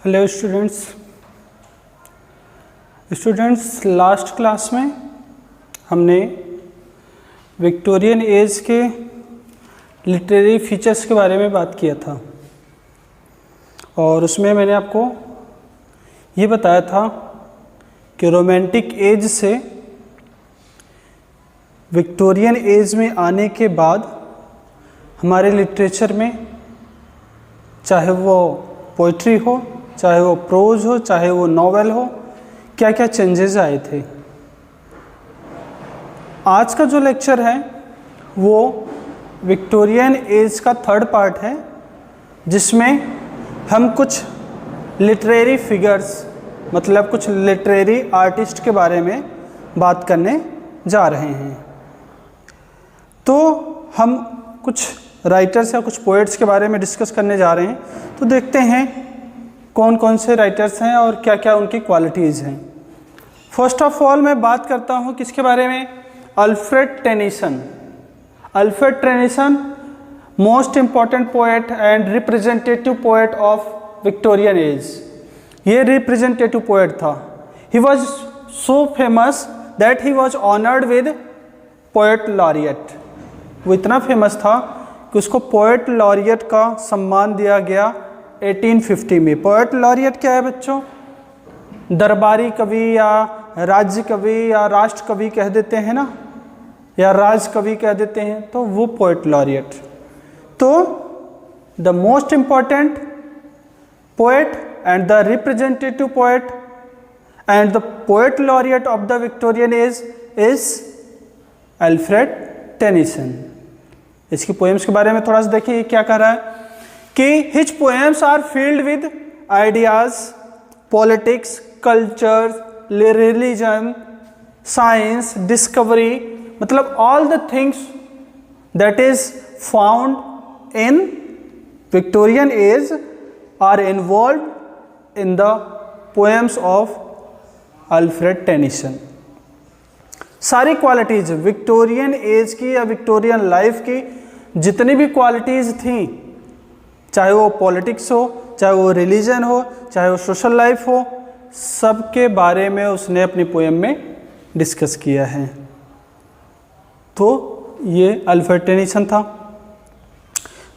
Hello students, last class में हमने Victorian age के लिटरेरी फीचर्स के बारे में बात किया था और उसमें मैंने आपको ये बताया था कि रोमांटिक एज से विक्टोरियन एज में आने के बाद हमारे लिटरेचर में चाहे वो पोइट्री हो, चाहे वो प्रोज हो, चाहे वो नॉवेल हो, क्या क्या चेंजेस आए थे। आज का जो लेक्चर है वो विक्टोरियन एज का थर्ड पार्ट है, जिसमें हम कुछ लिटरेरी फिगर्स मतलब कुछ लिटरेरी आर्टिस्ट के बारे में बात करने जा रहे हैं। तो हम कुछ राइटर्स या कुछ पोएट्स के बारे में डिस्कस करने जा रहे हैं। तो देखते हैं कौन कौन से राइटर्स हैं और क्या क्या उनकी क्वालिटीज़ हैं। फर्स्ट ऑफ ऑल मैं बात करता हूँ किसके बारे में, Alfred Tennyson. Alfred Tennyson most important poet and representative poet of Victorian as. ये रिप्रेजेंटेटिव पोएट था। He was so famous that he was honoured with poet laureate. वो इतना फेमस था कि उसको पोएट लॉरिएट का सम्मान दिया गया 1850 में। पोएट लॉरिएट क्या है बच्चों? दरबारी कवि या राज्य कवि या राष्ट्र कवि कह देते हैं ना, या राज कवि कह देते हैं, तो वो पोएट लॉरिएट। तो the most important poet and the representative poet and the poet laureate of the Victorian age is Alfred Tennyson. इसकी पोएम्स के बारे में थोड़ा सा देखिए क्या कह रहा है कि his poems are filled with ideas, politics, culture, religion, science, discovery, मतलब all the things that is found in Victorian age are involve in the poems of Alfred Tennyson. सारी क्वालिटीज विक्टोरियन एज की या Victorian life की जितनी भी qualities थी, चाहे वो पॉलिटिक्स हो, चाहे वो रिलीजन हो, चाहे वो सोशल लाइफ हो, सब के बारे में उसने अपनी पोएम में डिस्कस किया है। तो ये अल्फ्रेड टेनिसन था।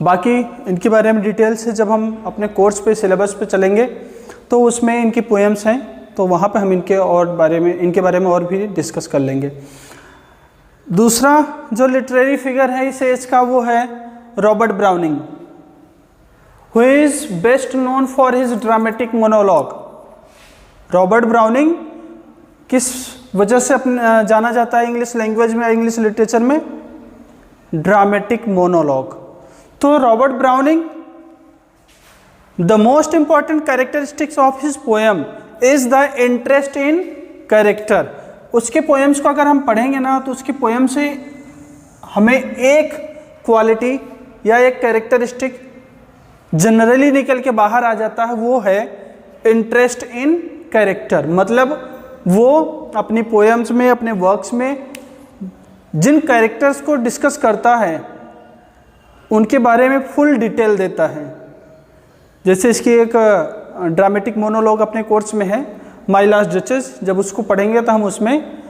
बाकी इनके बारे में डिटेल से जब हम अपने कोर्स पे सिलेबस पे चलेंगे तो उसमें इनकी पोएम्स हैं, तो वहाँ पे हम इनके बारे में और भी डिस्कस कर लेंगे। दूसरा जो लिटरेरी फिगर है इस एज का वो है Robert Browning, who is best known for his dramatic monologue. Robert Browning किस वजह से जाना जाता है इंग्लिश लैंग्वेज में, इंग्लिश लिटरेचर में? Dramatic monologue. तो Robert Browning, the most important characteristics of his poem is the interest in character. उसके पोएम्स को अगर हम पढ़ेंगे ना तो उसकी पोएम से हमें एक क्वालिटी या एक कैरेक्टरिस्टिक जनरली निकल के बाहर आ जाता है, वो है इंटरेस्ट इन कैरेक्टर। मतलब वो अपनी पोएम्स में, अपने वर्क्स में जिन कैरेक्टर्स को डिस्कस करता है उनके बारे में फुल डिटेल देता है। जैसे इसकी एक ड्रामेटिक मोनोलॉग अपने कोर्स में है, माई लास्ट डचेस। जब उसको पढ़ेंगे तो हम उसमें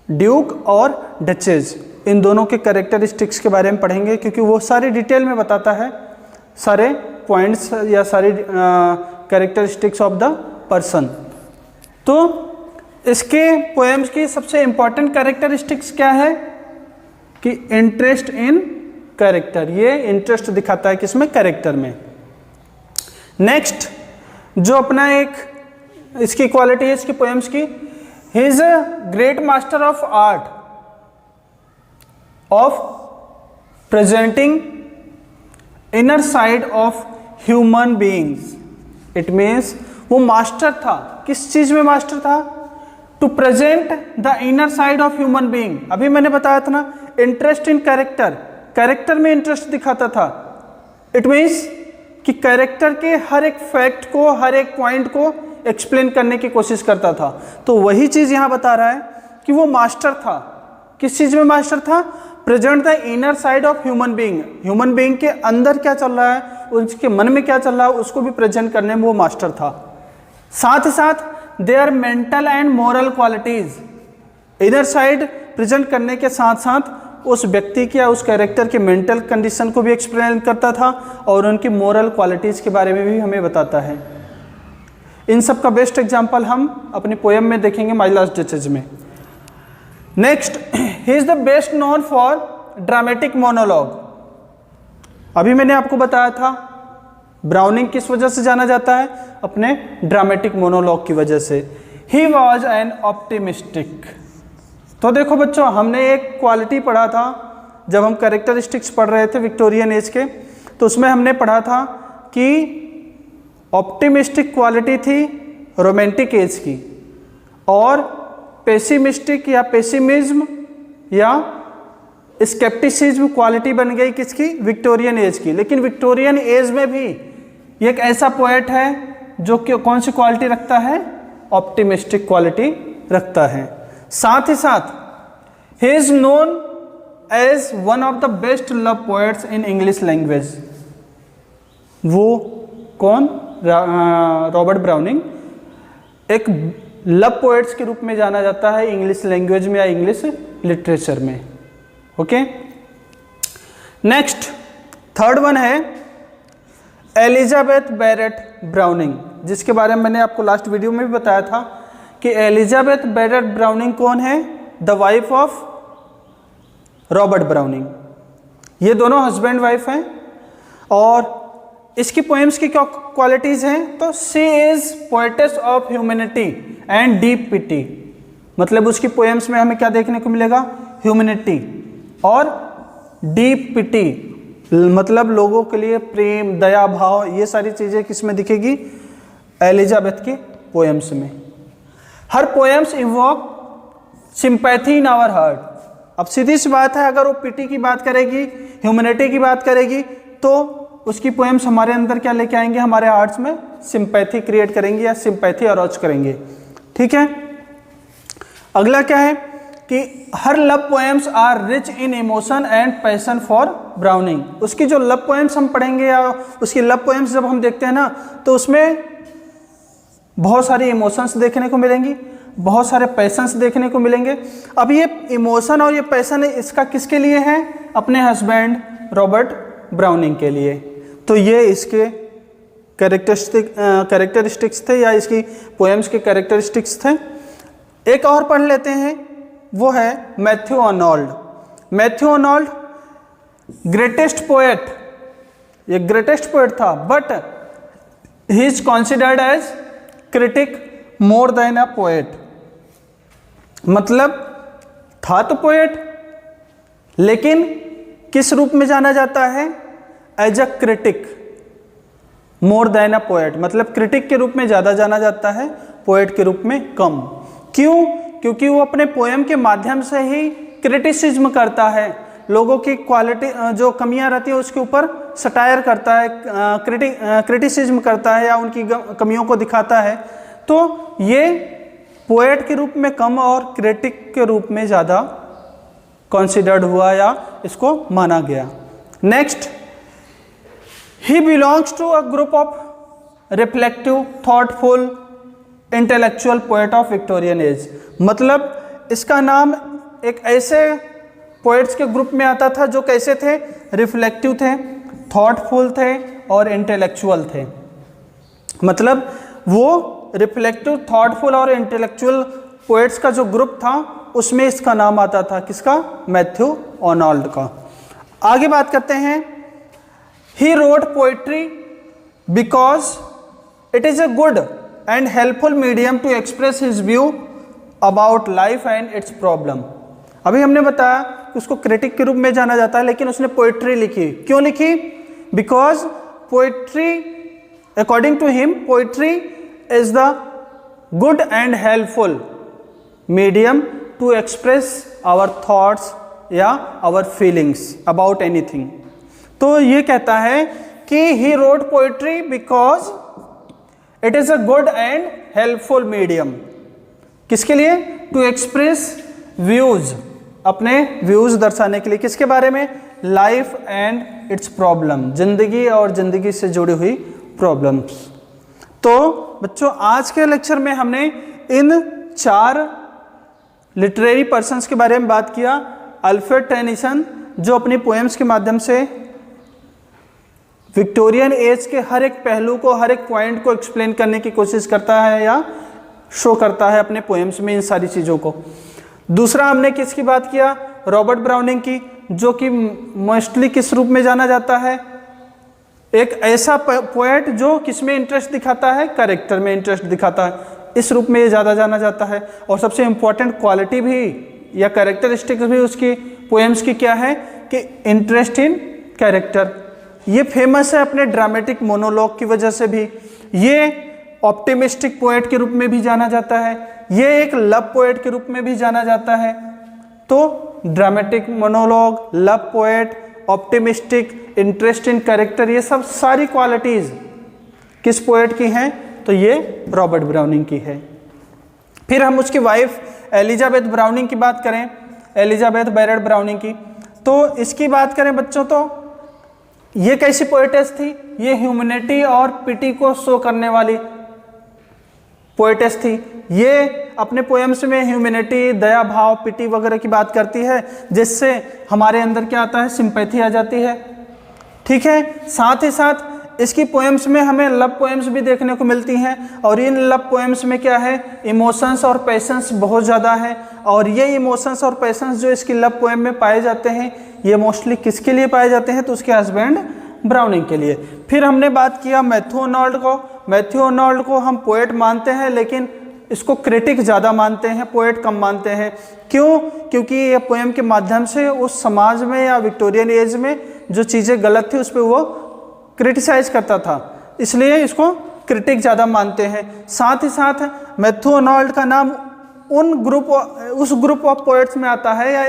ड्यूक और डचेस इन दोनों के कैरेक्टरिस्टिक्स के बारे में पढ़ेंगे, क्योंकि वो सारी डिटेल में बताता है सारे पॉइंट्स या सारी कैरेक्टरिस्टिक्स ऑफ द पर्सन। तो इसके पोएम्स की सबसे इम्पॉर्टेंट कैरेक्टरिस्टिक्स क्या है कि इंटरेस्ट इन कैरेक्टर। ये इंटरेस्ट दिखाता है किसमें? कैरेक्टर में। नेक्स्ट जो अपना एक इसकी क्वालिटी है इसकी पोएम्स की, he is a great master of art of presenting inner side of human beings. It means वो मास्टर था, किस चीज में मास्टर था? To present the inner side of human being. अभी मैंने बताया था ना, इंटरेस्ट इन कैरेक्टर, कैरेक्टर में इंटरेस्ट दिखाता था। इट मीन्स कि कैरेक्टर के हर एक फैक्ट को, हर एक पॉइंट को एक्सप्लेन करने की कोशिश करता था। तो वही चीज़ यहाँ बता रहा है कि वो मास्टर था। किस चीज़ में मास्टर था? Present the inner side of human being के अंदर क्या चल रहा है, उसके मन में क्या चल रहा है, उसको भी प्रेजेंट करने में वो मास्टर था। साथ ही साथ their mental and moral qualities, inner side present करने के साथ साथ उस व्यक्ति की या उस कैरेक्टर के मेंटल कंडीशन को भी एक्सप्लेन करता था और उनकी मोरल क्वालिटीज के बारे में भी हमें बताता है। इन सब का बेस्ट एग्जाम्पल हम अपनी पोएम में देखेंगे माय लास्ट डचेज में। Next, he is the best known for dramatic monologue. अभी मैंने आपको बताया था ब्राउनिंग किस वजह से जाना जाता है, अपने ड्रामेटिक मोनोलॉग की वजह से। He was an optimistic. तो देखो बच्चों, हमने एक क्वालिटी पढ़ा था जब हम कैरेक्टरिस्टिक्स पढ़ रहे थे विक्टोरियन एज के, तो उसमें हमने पढ़ा था कि ऑप्टिमिस्टिक क्वालिटी थी रोमांटिक एज की, और पेसिमिस्टिक या पेसिमिज्म या स्केप्टिसिज्म क्वालिटी बन गई किसकी, विक्टोरियन एज की। लेकिन विक्टोरियन एज में भी ये एक ऐसा पोएट है जो कि कौन सी क्वालिटी रखता है, ऑप्टिमिस्टिक क्वालिटी रखता है। साथ ही साथ ही is known as one of the best love poets in English language. वो कौन, रॉबर्ट ब्राउनिंग एक लव पोएट्स के रूप में जाना जाता है इंग्लिश लैंग्वेज में या इंग्लिश लिटरेचर में। ओके, नेक्स्ट थर्ड वन है एलिजाबेथ बैरेट ब्राउनिंग, जिसके बारे में मैंने आपको लास्ट वीडियो में भी बताया था कि एलिजाबेथ बैरेट ब्राउनिंग कौन है, the wife of Robert browning. ये दोनों हस्बैंड वाइफ हैं और इसकी पोएम्स की क्या क्वालिटीज हैं, तो she is poetess of humanity and deep pity. मतलब उसकी पोएम्स में हमें क्या देखने को मिलेगा, ह्यूमैनिटी और डीप पिटी, मतलब लोगों के लिए प्रेम, दया भाव, ये सारी चीजें किसमें दिखेगी, एलिजाबेथ की पोएम्स में। Her poems evoke sympathy in our heart. अब सीधी सी बात है, अगर वो पिटी की बात करेगी, ह्यूमैनिटी की बात करेगी, तो उसकी पोएम्स हमारे अंदर क्या लेके आएंगे, हमारे हार्ट्स में सिंपैथी क्रिएट करेंगे या सिंपैथी अरोच करेंगे। ठीक है, अगला क्या है कि हर love poems are rich in emotion and passion for Browning. उसकी जो लव पोएम्स हम पढ़ेंगे या उसकी लव पोएम्स जब हम देखते हैं ना, तो उसमें बहुत सारी इमोशंस देखने को मिलेंगी, बहुत सारे पैशंस देखने को मिलेंगे। अब ये इमोशन और ये पैशन इसका किसके लिए है, अपने हस्बैंड रॉबर्ट ब्राउनिंग के लिए। तो ये इसके कैरेक्टरिस्टिक्स थे या इसकी पोएम्स के कैरेक्टरिस्टिक्स थे। एक और पढ़ लेते हैं, वो है Matthew Arnold. Matthew Arnold greatest poet, ये ग्रेटेस्ट पोएट था, but he is considered as critic more than a poet. मतलब था तो पोएट, लेकिन किस रूप में जाना जाता है, as a critic more than a poet. मतलब क्रिटिक के रूप में ज़्यादा जाना जाता है, पोएट के रूप में कम। क्यों? क्योंकि वो अपने पोएम के माध्यम से ही क्रिटिसिज्म करता है, लोगों की क्वालिटी जो कमियां रहती है उसके ऊपर सटायर करता है, क्रिटिसिज्म करता है या उनकी कमियों को दिखाता है। तो ये पोएट के रूप में कम और क्रिटिक के रूप में ज़्यादा कंसिडर्ड हुआ या इसको माना गया। Next, he belongs to a group of reflective, thoughtful, intellectual poet of Victorian age. मतलब इसका नाम एक ऐसे पोएट्स के ग्रुप में आता था जो कैसे थे, रिफ्लेक्टिव थे, थॉटफुल थे और इंटेलेक्चुअल थे। मतलब वो रिफ्लेक्टिव, थॉटफुल और इंटेलेक्चुअल पोएट्स का जो ग्रुप था उसमें इसका नाम आता था, किसका, मैथ्यू अर्नोल्ड का। आगे बात करते हैं, he wrote poetry because it is a good and helpful medium to express his view about life and its problem. अभी हमने बताया कि उसको क्रिटिक के रूप में जाना जाता है, लेकिन उसने पोएट्री लिखी। क्यों लिखी? Because poetry, according to him, poetry is the good and helpful medium to express our thoughts या आवर फीलिंग्स अबाउट एनीथिंग। तो ये कहता है कि he wrote poetry because it is a good and helpful medium, किसके लिए, to express views अपने views दर्शाने के लिए, किसके बारे में? लाइफ एंड इट्स प्रॉब्लम, जिंदगी और जिंदगी से जुड़ी हुई प्रॉब्लम्स। तो बच्चों आज के लेक्चर में हमने इन 4 लिटरेरी पर्सन्स के बारे में बात किया। अल्फ्रेड टेनिसन, जो अपनी पोएम्स के माध्यम से विक्टोरियन एज के हर एक पहलू को, हर एक पॉइंट को एक्सप्लेन करने की कोशिश करता है या शो करता है अपने पोएम्स में इन सारी चीज़ों को। दूसरा हमने किसकी बात किया? रॉबर्ट ब्राउनिंग की, जो कि मोस्टली किस रूप में जाना जाता है? एक ऐसा पोएट जो किस में इंटरेस्ट दिखाता है? कैरेक्टर में इंटरेस्ट दिखाता है, इस रूप में ये ज़्यादा जाना जाता है। और सबसे इम्पोर्टेंट क्वालिटी भी या कैरेक्टरिस्टिक्स भी उसकी पोएम्स की क्या है कि इंटरेस्ट इन कैरेक्टर। ये फेमस है अपने ड्रामेटिक मोनोलॉग की वजह से भी। ये ऑप्टिमिस्टिक पोएट के रूप में भी जाना जाता है, ये एक लव पोएट के रूप में भी जाना जाता है। तो dramatic monologue, love poet, optimistic, interest in character, ये सब सारी क्वालिटीज़ किस पोएट की हैं? तो ये रॉबर्ट ब्राउनिंग की है। फिर हम उसकी वाइफ एलिजाबेथ ब्राउनिंग की बात करें, एलिजाबेथ बैरेट ब्राउनिंग की, तो इसकी बात करें बच्चों तो ये कैसी पोएटेस थी? ये ह्यूमैनिटी और पिटी को शो करने वाली पोएटेस थी। ये अपने पोएम्स में ह्यूमैनिटी, दया भाव, पिटी वगैरह की बात करती है, जिससे हमारे अंदर क्या आता है? सिंपैथी आ जाती है। ठीक है, साथ ही साथ इसकी पोएम्स में हमें लव पोएम्स भी देखने को मिलती हैं, और इन लव पोएम्स में क्या है? इमोशंस और पैशंस बहुत ज़्यादा है। और ये इमोशंस और पैशंस जो इसकी लव पोएम में पाए जाते हैं, ये मोस्टली किसके लिए पाए जाते हैं? तो उसके हस्बैंड ब्राउनिंग के लिए। फिर हमने बात किया मैथ्यू आर्नोल्ड को। मैथ्यू आर्नोल्ड को हम पोएट मानते हैं, लेकिन इसको क्रिटिक ज़्यादा मानते हैं, पोएट कम मानते हैं। क्यों? क्योंकि ये पोएम के माध्यम से उस समाज में या विक्टोरियन एज में जो चीज़ें गलत थी उस पर वो क्रिटिसाइज करता था, इसलिए इसको क्रिटिक ज़्यादा मानते हैं। साथ ही साथ मैथ्यू आर्नोल्ड का नाम उस ग्रुप ऑफ पोएट्स में आता है, या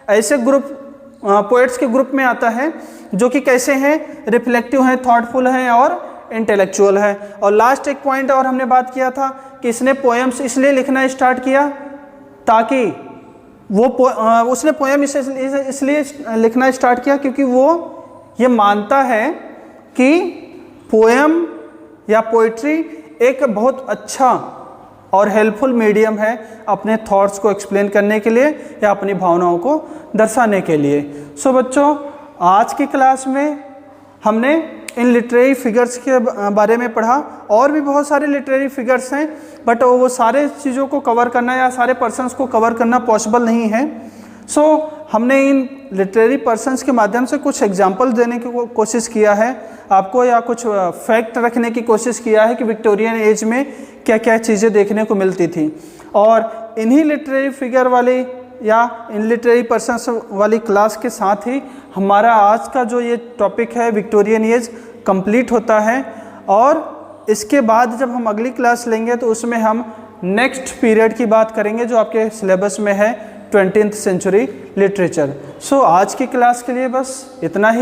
ऐसे ग्रुप पोएट्स के ग्रुप में आता है जो कि कैसे हैं? रिफ्लेक्टिव हैं, थॉटफुल हैं और इंटेलेक्चुअल हैं। और लास्ट एक पॉइंट और हमने बात किया था कि इसने पोएम्स इसलिए लिखना स्टार्ट किया ताकि उसने पोएम इसलिए लिखना स्टार्ट किया क्योंकि वो ये मानता है कि पोएम या पोइट्री एक बहुत अच्छा और हेल्पफुल मीडियम है अपने थॉट्स को एक्सप्लेन करने के लिए या अपनी भावनाओं को दर्शाने के लिए। सो बच्चों, आज की क्लास में हमने इन लिटरेरी फिगर्स के बारे में पढ़ा। और भी बहुत सारे लिटरेरी फिगर्स हैं, बट वो सारे चीज़ों को कवर करना या सारे पर्सन्स को कवर करना पॉसिबल नहीं है। सो हमने इन लिटरेरी पर्सन्स के माध्यम से कुछ एग्जाम्पल देने की कोशिश किया है आपको, या कुछ फैक्ट रखने की कोशिश किया है कि विक्टोरियन एज में क्या क्या चीज़ें देखने को मिलती थी। और इन्हीं लिटरेरी फिगर वाली या इन लिटरेरी पर्सन्स वाली क्लास के साथ ही हमारा आज का जो ये टॉपिक है विक्टोरियन एज कंप्लीट होता है। और इसके बाद जब हम अगली क्लास लेंगे तो उसमें हम नेक्स्ट पीरियड की बात करेंगे जो आपके सिलेबस में है 20th सेंचुरी लिटरेचर। सो आज की क्लास के लिए बस इतना ही।